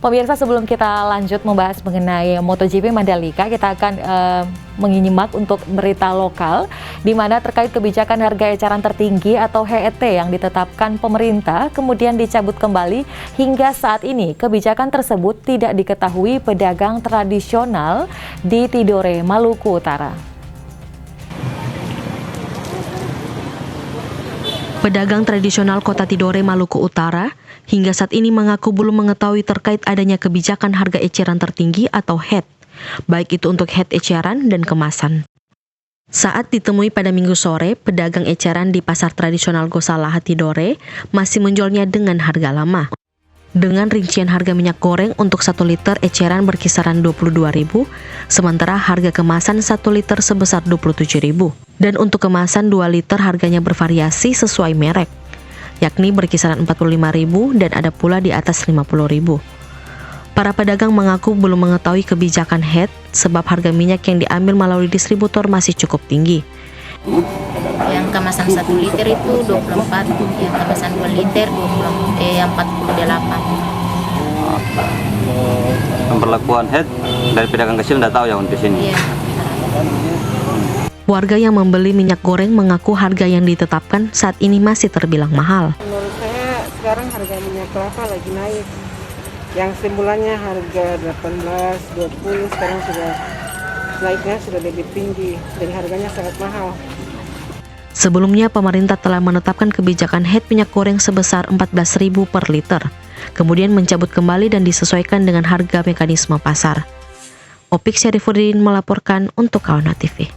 Pemirsa, sebelum kita lanjut membahas mengenai MotoGP Mandalika, kita akan menyimak untuk berita lokal di mana terkait kebijakan harga eceran tertinggi atau HET yang ditetapkan pemerintah kemudian dicabut kembali. Hingga saat ini kebijakan tersebut tidak diketahui pedagang tradisional di Tidore, Maluku Utara. Pedagang tradisional Kota Tidore, Maluku Utara, hingga saat ini mengaku belum mengetahui terkait adanya kebijakan harga eceran tertinggi atau HET, baik itu untuk HET eceran dan kemasan. Saat ditemui pada Minggu sore, pedagang eceran di pasar tradisional Gosalaha Tidore masih menjualnya dengan harga lama. Dengan rincian harga minyak goreng untuk 1 liter eceran berkisaran 22.000, sementara harga kemasan 1 liter sebesar 27.000. Dan untuk kemasan 2 liter harganya bervariasi sesuai merek, yakni berkisaran 45.000 dan ada pula di atas 50.000. Para pedagang mengaku belum mengetahui kebijakan HET sebab harga minyak yang diambil melalui distributor masih cukup tinggi. Yang kemasan 1 liter itu 24, yang kemasan 2 liter 48. Pemberlakuan HET dari pedagang kecil tidak tahu ya untuk sini. Iya. Warga yang membeli minyak goreng mengaku harga yang ditetapkan saat ini masih terbilang mahal. Menurut saya sekarang harga minyak kelapa lagi naik. Yang sembulannya harga 18, 20, sekarang sudah naiknya sudah lebih tinggi dan harganya sangat mahal. Sebelumnya pemerintah telah menetapkan kebijakan HET minyak goreng sebesar 14.000 per liter, kemudian mencabut kembali dan disesuaikan dengan harga mekanisme pasar. Opik Syarifuddin melaporkan untuk Kawana TV.